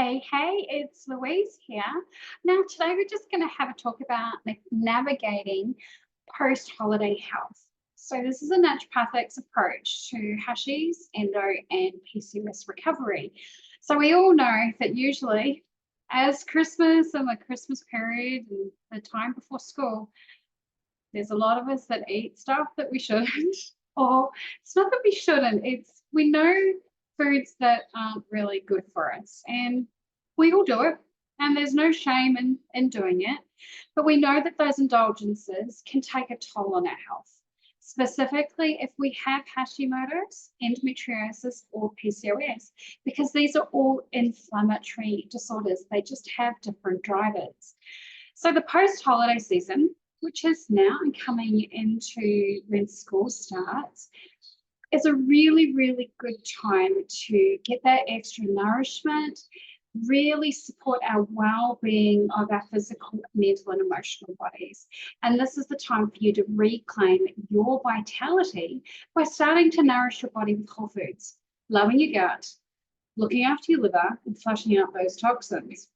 Hey, it's Louise here. Now, today we're just going to have a talk about navigating post-holiday health. So this is a naturopathic approach to Hashis, endo, and PCOS recovery. So we all know that usually as Christmas and the Christmas period and the time before school, there's a lot of us that eat stuff that we shouldn't, or it's not that we shouldn't, it's we know foods that aren't really good for us. And we all do it, and there's no shame in doing it. But we know that those indulgences can take a toll on our health, specifically if we have Hashimotos, endometriosis, or PCOS, because these are all inflammatory disorders. They just have different drivers. So the post-holiday season, which is now coming into when school starts, is a really, really good time to get that extra nourishment, really support our well-being of our physical, mental, and emotional bodies. And this is the time for you to reclaim your vitality by starting to nourish your body with whole foods, loving your gut, looking after your liver, and flushing out those toxins,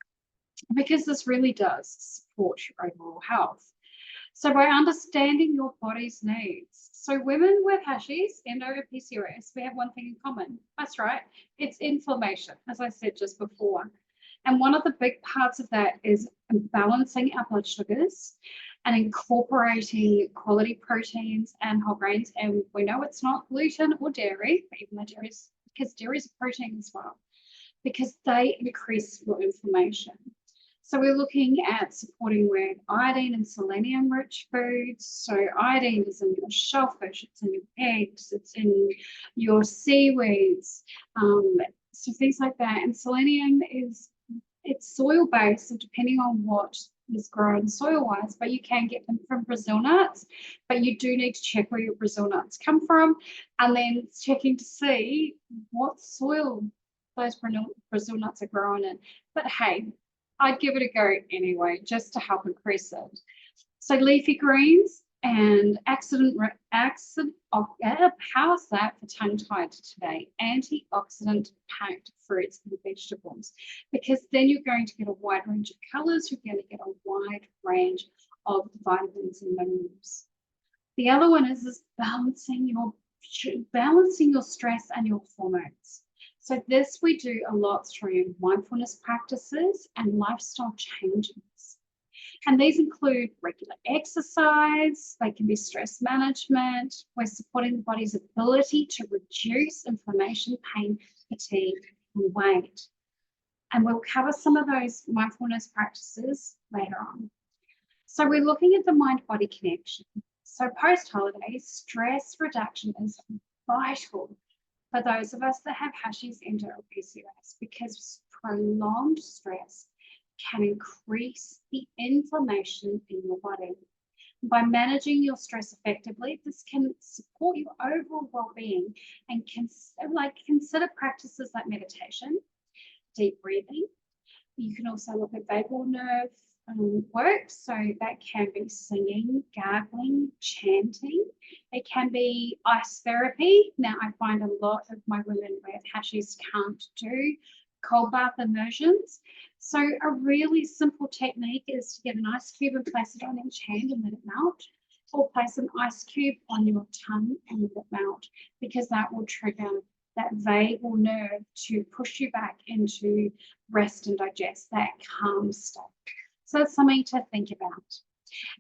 because this really does support your overall health. So by understanding your body's needs. So women with Hashis, endo, and PCOS, we have one thing in common. That's right, it's inflammation, as I said just before. And one of the big parts of that is balancing our blood sugars and incorporating quality proteins and whole grains. And we know it's not gluten or dairy, even though dairy is a protein as well, because they increase your inflammation. So we're looking at supporting with iodine and selenium-rich foods. So iodine is in your shellfish, it's in your eggs, it's in your seaweeds, so things like that. And selenium it's soil-based, so depending on what is grown soil-wise, but you can get them from Brazil nuts, but you do need to check where your Brazil nuts come from, and then checking to see what soil those Brazil nuts are growing in. But hey, I'd give it a go anyway, just to help increase it. So leafy greens and how's that for tongue-tied today? Antioxidant packed fruits and vegetables, because then you're going to get a wide range of colors, you're going to get a wide range of vitamins and minerals. The other one is balancing your stress and your hormones. So this we do a lot through mindfulness practices and lifestyle changes. And these include regular exercise, they can be stress management, we're supporting the body's ability to reduce inflammation, pain, fatigue, and weight. And we'll cover some of those mindfulness practices later on. So we're looking at the mind-body connection. So post-holiday, stress reduction is vital for those of us that have Hashis, endo, or PCOS, because prolonged stress can increase the inflammation in your body. By managing your stress effectively, this can support your overall well-being, and consider practices like meditation, deep breathing. You can also look at vagal nerve work, so that can be singing, gargling, chanting. It can be ice therapy. Now I find a lot of my women with Hashis can't do cold bath immersions, so a really simple technique is to get an ice cube and place it on each hand and let it melt, or place an ice cube on your tongue and let it melt, because that will trigger that vagal nerve to push you back into rest and digest, that calm state. So that's something to think about.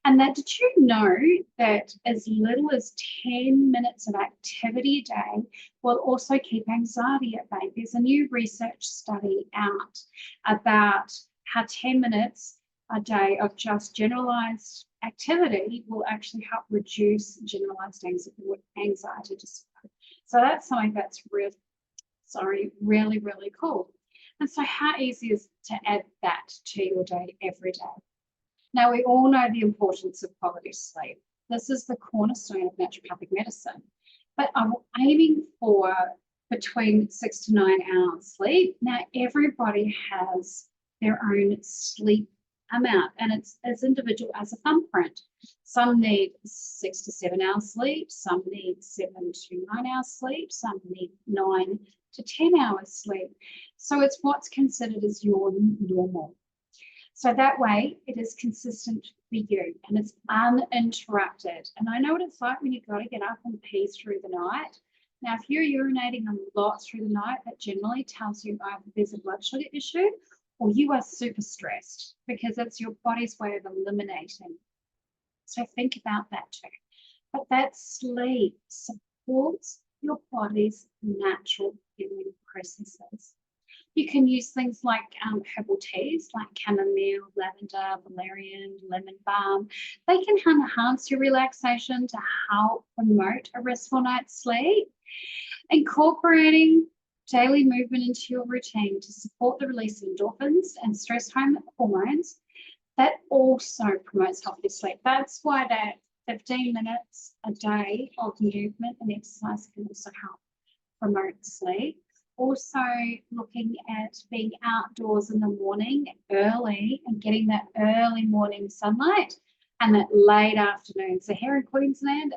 And that, did you know that as little as 10 minutes of activity a day will also keep anxiety at bay? There's a new research study out about how 10 minutes a day of just generalized activity will actually help reduce generalized anxiety disorder. So that's something that's really, really cool. And so how easy is it to add that to your day every day? Now, we all know the importance of quality sleep. This is the cornerstone of naturopathic medicine. But I'm aiming for between 6 to 9 hours sleep. Now, everybody has their own sleep amount, and it's as individual as a thumbprint. Some need 6 to 7 hours sleep, some need 7 to 9 hours sleep, some need 9 to 10 hours sleep. So it's what's considered as your normal. So that way it is consistent for you and it's uninterrupted. And I know what it's like when you've got to get up and pee through the night. Now, if you're urinating a lot through the night, that generally tells you either there's a blood sugar issue or you are super stressed, because it's your body's way of eliminating. So think about that too. But that sleep supports your body's natural healing processes. You can use things like herbal teas like chamomile, lavender, valerian, lemon balm. They can enhance your relaxation to help promote a restful night's sleep. Incorporating daily movement into your routine to support the release of endorphins and stress hormones, that also promotes healthy sleep. That's why that 15 minutes a day of movement and exercise can also help promote sleep. Also looking at being outdoors in the morning early and getting that early morning sunlight and that late afternoon. So here in Queensland,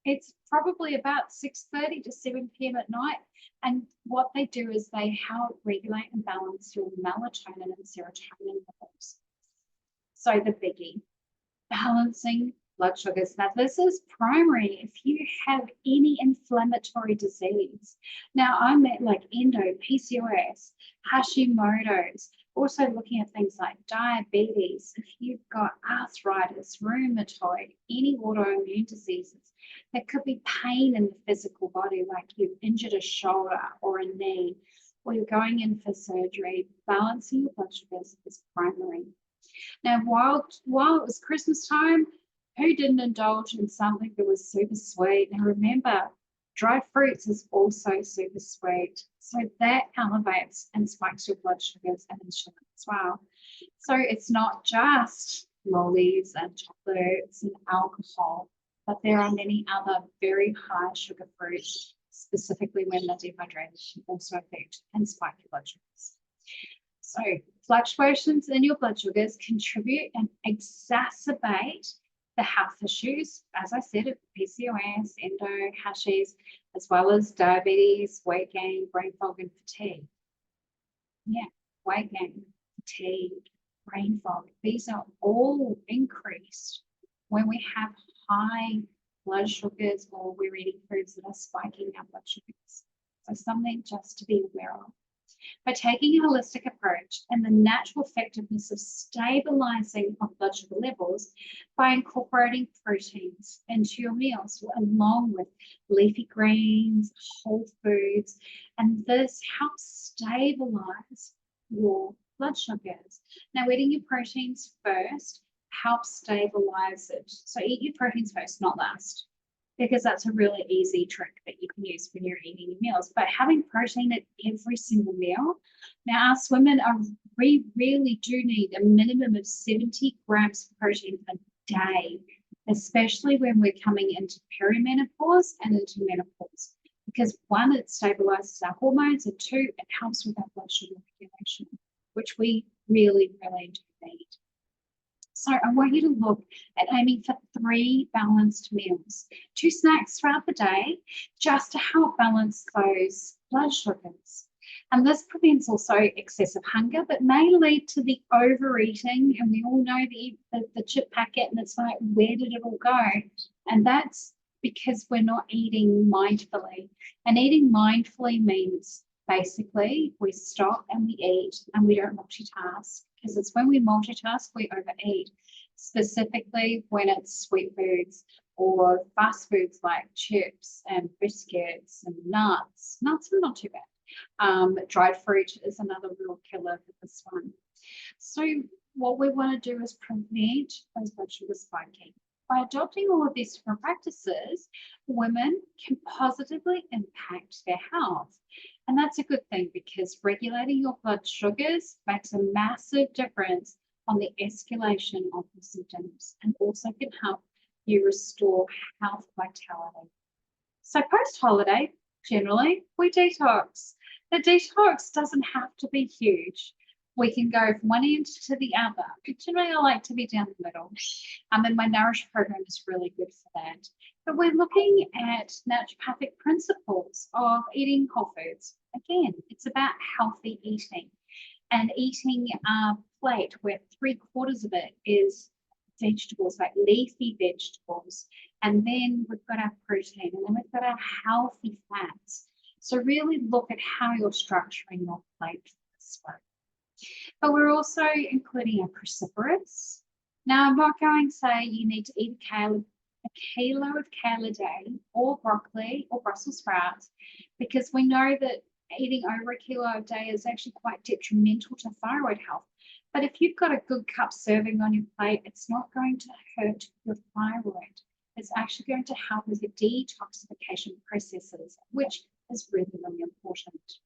it's probably about 6:30 to 7 p.m. at night. And what they do is they help regulate and balance your melatonin and serotonin levels. So the biggie, balancing blood sugars. Now, this is primary if you have any inflammatory disease. Now, I meant like PCOS, Hashimotos, also looking at things like diabetes. If you've got arthritis, rheumatoid, any autoimmune diseases, there could be pain in the physical body, like you've injured a shoulder or a knee, or you're going in for surgery. Balancing your blood sugars is primary. Now, while it was Christmas time, who didn't indulge in something that was super sweet? Now remember, dried fruits is also super sweet. So that elevates and spikes your blood sugars and insulin as well. So it's not just lollies and chocolates and alcohol, but there are many other very high sugar fruits, specifically when they're dehydrated, can also affect and spike your blood sugars. So fluctuations in your blood sugars contribute and exacerbate the health issues, as I said, PCOS, endo, Hashis, as well as diabetes, weight gain, brain fog, and fatigue. Yeah, weight gain, fatigue, brain fog. These are all increased when we have high blood sugars or we're eating foods that are spiking our blood sugars. So something just to be aware of. By taking a holistic approach and the natural effectiveness of stabilizing of blood sugar levels by incorporating proteins into your meals along with leafy greens, whole foods, and this helps stabilize your blood sugars. Now, eating your proteins first helps stabilize it. So eat your proteins first, not last, because that's a really easy trick that you can use when you're eating your meals. But having protein at every single meal. Now, us women, we really do need a minimum of 70 grams of protein a day, especially when we're coming into perimenopause and into menopause. Because one, it stabilizes our hormones, and two, it helps with our blood sugar regulation, which we really, really do need. So I want you to look at aiming for 3 balanced meals, 2 snacks throughout the day, just to help balance those blood sugars. And this prevents also excessive hunger, but may lead to the overeating. And we all know the chip packet, and it's like, where did it all go? And that's because we're not eating mindfully. And eating mindfully means basically we stop and we eat and we don't multitask. Because it's when we multitask, we overeat, specifically when it's sweet foods or fast foods like chips and biscuits and nuts. Nuts are not too bad. Dried fruit is another real killer for this one. So what we want to do is prevent those blood sugar spiking. By adopting all of these different practices, women can positively impact their health. And that's a good thing, because regulating your blood sugars makes a massive difference on the escalation of the symptoms, and also can help you restore health vitality. So post-holiday, generally, we detox. The detox doesn't have to be huge. We can go from one end to the other. Generally, I like to be down the middle. And my Nourish program is really good for that. But we're looking at naturopathic principles of eating whole foods, again, it's about healthy eating and eating a plate where 3/4 of it is vegetables, like leafy vegetables. And then we've got our protein, and then we've got our healthy fats. So really look at how you're structuring your plate this way. But we're also including our cruciferous. Now, I'm not going to say you need to eat a kilo of kale a day, or broccoli, or Brussels sprouts, because we know that eating over a kilo a day is actually quite detrimental to thyroid health. But if you've got a good cup serving on your plate, it's not going to hurt your thyroid. It's actually going to help with the detoxification processes, which is really, really important.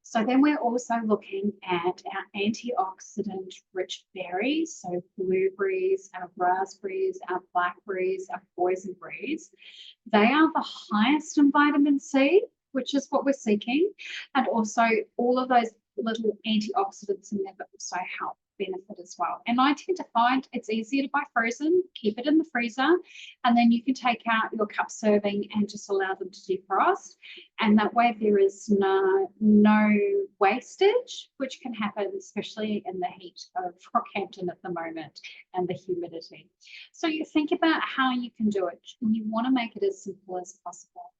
So then we're also looking at our antioxidant-rich berries, so blueberries, our raspberries, our blackberries, our boysenberries. They are the highest in vitamin C, which is what we're seeking, and also all of those little antioxidants in there that also help benefit as well. And I tend to find it's easier to buy frozen, keep it in the freezer, and then you can take out your cup serving and just allow them to defrost. And that way there is no wastage, which can happen, especially in the heat of Rockhampton at the moment and the humidity. So you think about how you can do it, and you want to make it as simple as possible.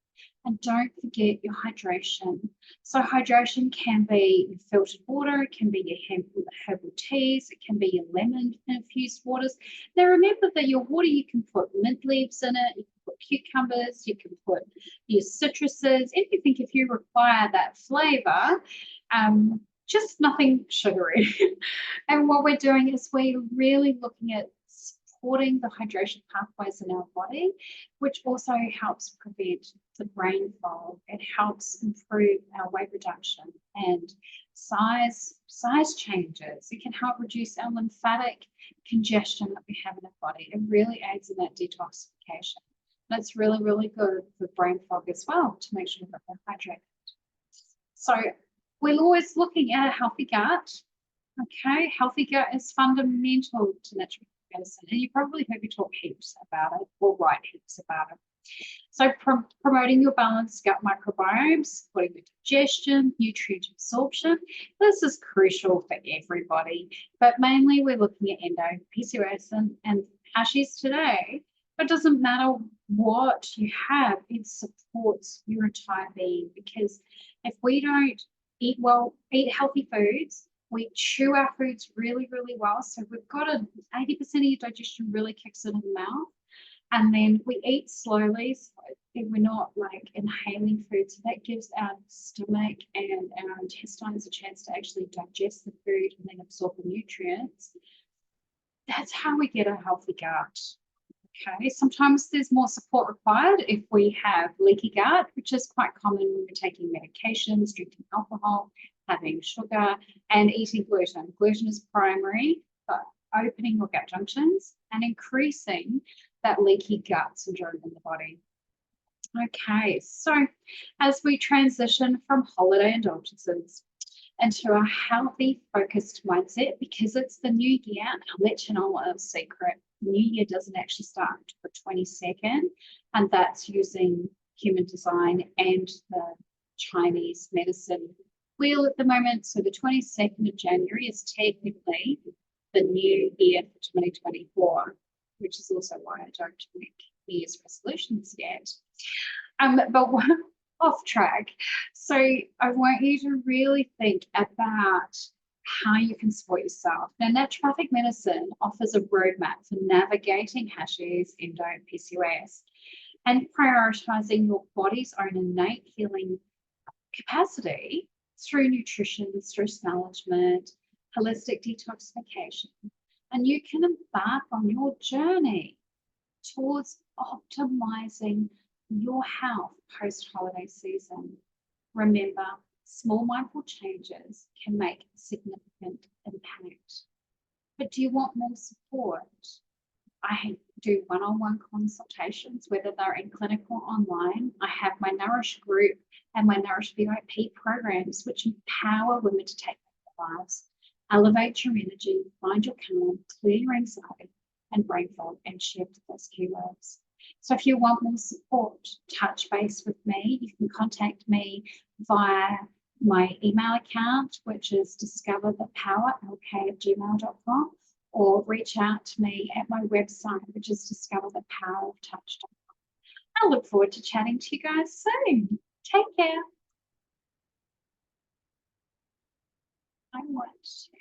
And don't forget your hydration. So hydration can be your filtered water, it can be your herbal teas, it can be your lemon-infused waters. Now remember that your water, you can put mint leaves in it, you can put cucumbers, you can put your citruses, anything if you require that flavour, just nothing sugary. And what we're doing is we're really looking at supporting the hydration pathways in our body, which also helps prevent the brain fog. It helps improve our weight reduction and size changes. It can help reduce our lymphatic congestion that we have in our body. It really aids in that detoxification. That's really, really good for brain fog as well, to make sure that we're hydrated. So we're always looking at a healthy gut. Okay, healthy gut is fundamental to natural medicine, and you probably heard me talk heaps about it, or write heaps about it. So promoting your balanced gut microbiome, supporting your digestion, nutrient absorption. This is crucial for everybody, but mainly we're looking at endo, PCOS, and Hashis today. But it doesn't matter what you have, it supports your entire being, because if we don't eat well, eat healthy foods, we chew our foods really, really well. So we've got 80% of your digestion really kicks in the mouth. And then we eat slowly, so we're not like inhaling food. So that gives our stomach and our intestines a chance to actually digest the food and then absorb the nutrients. That's how we get a healthy gut. Okay, sometimes there's more support required if we have leaky gut, which is quite common when we're taking medications, drinking alcohol, having sugar, and eating gluten. Gluten is primary, but opening your gut junctions and increasing that leaky gut syndrome in the body. Okay, so as we transition from holiday indulgences into a healthy, focused mindset, because it's the new year, I'll let you know a little secret. New year doesn't actually start until the 22nd, and that's using human design and the Chinese medicine wheel at the moment. So the 22nd of January is technically the new year for 2024, which is also why I don't make New Year's resolutions yet. But off track. So I want you to really think about how you can support yourself. Now, naturopathic medicine offers a roadmap for navigating Hashimoto's, endo, and PCOS, and prioritizing your body's own innate healing capacity through nutrition, stress management, holistic detoxification. And you can embark on your journey towards optimizing your health post-holiday season. Remember, small mindful changes can make a significant impact. But do you want more support? I do one-on-one consultations, whether they're in clinic or online. I have my Nourish group and my Nourish VIP programs, which empower women to take back their lives, elevate your energy, find your calm, clear your anxiety and brain fog, and shift those keywords. So if you want more support, touch base with me. You can contact me via my email account, which is discoverthepowerlk@gmail.com, or reach out to me at my website, which is discoverthepoweroftouch.com. I look forward to chatting to you guys soon. Take care. I want to.